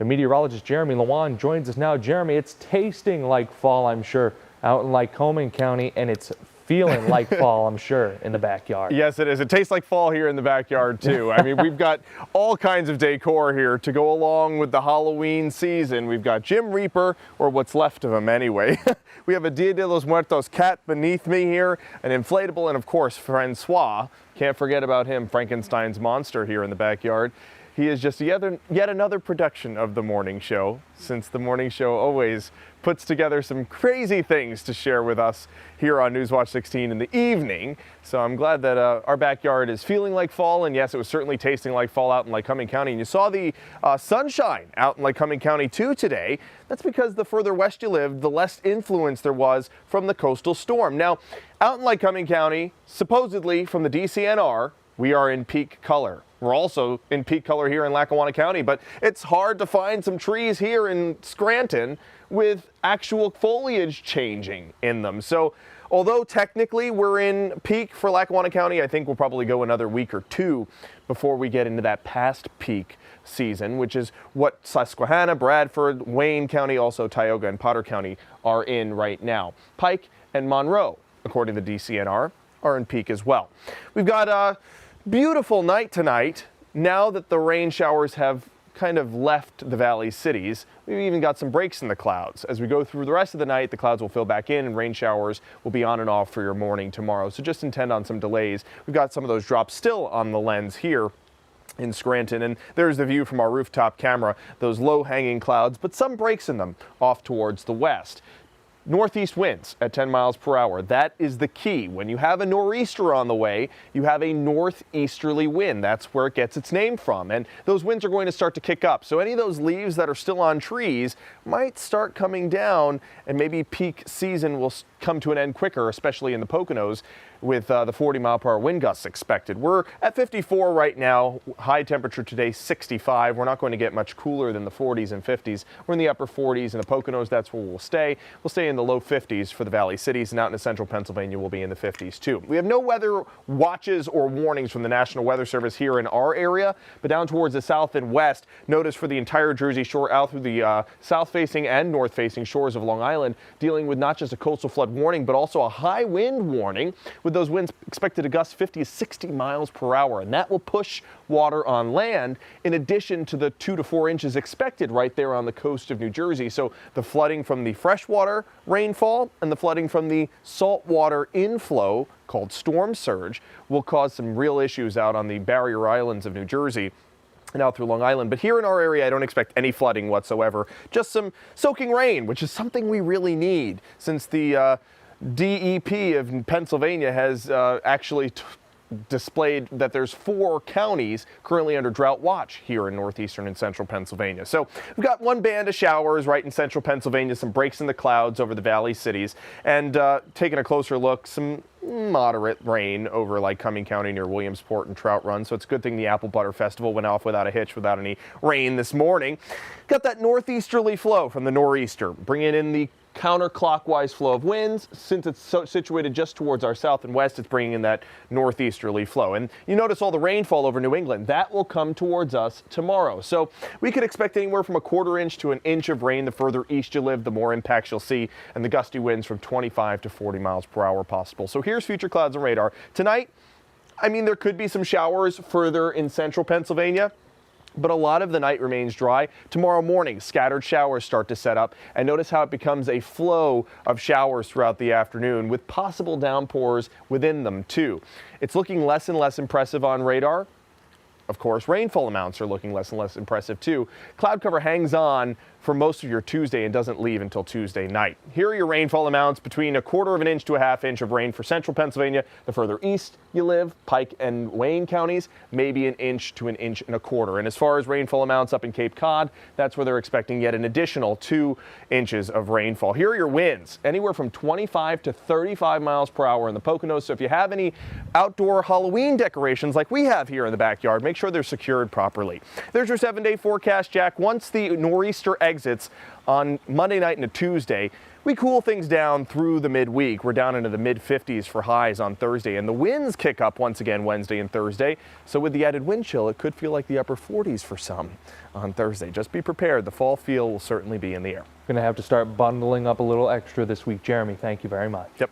The meteorologist Jeremy Lawan joins us now. Jeremy, it's tasting like fall, I'm sure, out in Lycoming County, and it's feeling like fall, I'm sure, in the backyard. Yes, it is. It tastes like fall here in the backyard, too. I mean, we've got all kinds of decor here to go along with the Halloween season. We've got Jim Reaper, or what's left of him anyway. We have a Dia de los Muertos cat beneath me here, an inflatable, and of course, Francois. Can't forget about him, Frankenstein's monster here in the backyard. He is just yet another production of the morning show, since the morning show always puts together some crazy things to share with us here on Newswatch 16 in the evening. So I'm glad that our backyard is feeling like fall, and yes, it was certainly tasting like fall out in Lycoming County. And you saw the sunshine out in Lycoming County too today. That's because the further west you lived, the less influence there was from the coastal storm. Now, out in Lycoming County, supposedly from the DCNR, we are in peak color. We're also in peak color here in Lackawanna County, but it's hard to find some trees here in Scranton with actual foliage changing in them. So although technically we're in peak for Lackawanna County, I think we'll probably go another week or two before we get into that past peak season, which is what Susquehanna, Bradford, Wayne County, also Tioga and Potter County are in right now. Pike and Monroe, according to the DCNR, are in peak as well. We've got a beautiful night tonight. Now that the rain showers have kind of left the valley cities, we've even got some breaks in the clouds. As we go through the rest of the night, the clouds will fill back in and rain showers will be on and off for your morning tomorrow. So just intend on some delays. We've got some of those drops still on the lens here in Scranton, and there's the view from our rooftop camera, those low-hanging clouds, but some breaks in them off towards the west. Northeast winds at 10 miles per hour. That is the key. When you have a nor'easter on the way, you have a northeasterly wind. That's where it gets its name from. And those winds are going to start to kick up. So any of those leaves that are still on trees might start coming down, and maybe peak season will come to an end quicker, especially in the Poconos, with the 40-mile-per-hour wind gusts expected. We're at 54 right now. High temperature today, 65. We're not going to get much cooler than the 40s and 50s. We're in the upper 40s in the Poconos. That's where we'll stay. We'll stay in the low 50s for the valley cities, and out in central Pennsylvania, we'll be in the 50s too. We have no weather watches or warnings from the National Weather Service here in our area, but down towards the south and west, notice for the entire Jersey Shore out through the south-facing and north-facing shores of Long Island, dealing with not just a coastal flood warning, but also a high wind warning, with those winds expected to gust 50 to 60 miles per hour. And that will push water on land, in addition to the 2 to 4 inches expected right there on the coast of New Jersey. So the flooding from the freshwater rainfall and the flooding from the saltwater inflow, called storm surge, will cause some real issues out on the barrier islands of New Jersey and out through Long Island. But here in our area, I don't expect any flooding whatsoever. Just some soaking rain, which is something we really need, since the DEP of Pennsylvania has actually displayed that there's 4 counties currently under drought watch here in northeastern and central Pennsylvania. So we've got one band of showers right in central Pennsylvania, some breaks in the clouds over the valley cities, and taking a closer look, some moderate rain over Lycoming County near Williamsport and Trout Run. So it's a good thing the Apple Butter Festival went off without a hitch, without any rain this morning. Got that northeasterly flow from the nor'easter, bringing in the counterclockwise flow of winds. Since it's situated just towards our south and west, it's bringing in that northeasterly flow. And you notice all the rainfall over New England. That will come towards us tomorrow. So we could expect anywhere from a quarter inch to an inch of rain. The further east you live, the more impacts you'll see, and the gusty winds from 25 to 40 miles per hour possible. So here's future clouds and radar. Tonight, I mean, there could be some showers further in central Pennsylvania, but a lot of the night remains dry. Tomorrow morning, scattered showers start to set up, and notice how it becomes a flow of showers throughout the afternoon with possible downpours within them too. It's looking less and less impressive on radar. Of course, rainfall amounts are looking less and less impressive too. Cloud cover hangs on for most of your Tuesday and doesn't leave until Tuesday night. Here are your rainfall amounts: between a quarter of an inch to a half inch of rain for central Pennsylvania. The further east you live, Pike and Wayne counties, maybe an inch to an inch and a quarter. And as far as rainfall amounts up in Cape Cod, that's where they're expecting yet an additional 2 inches of rainfall. Here are your winds, anywhere from 25 to 35 miles per hour in the Poconos. So if you have any outdoor Halloween decorations like we have here in the backyard, make sure sure they're secured properly. There's your 7-day forecast, Jack. Once the nor'easter exits on Monday night into Tuesday, we cool things down through the midweek. We're down into the mid-50s for highs on Thursday, and the winds kick up once again Wednesday and Thursday. So with the added wind chill, it could feel like the upper 40s for some on Thursday. Just be prepared. The fall feel will certainly be in the air. Going to have to start bundling up a little extra this week. Jeremy, thank you very much. Yep.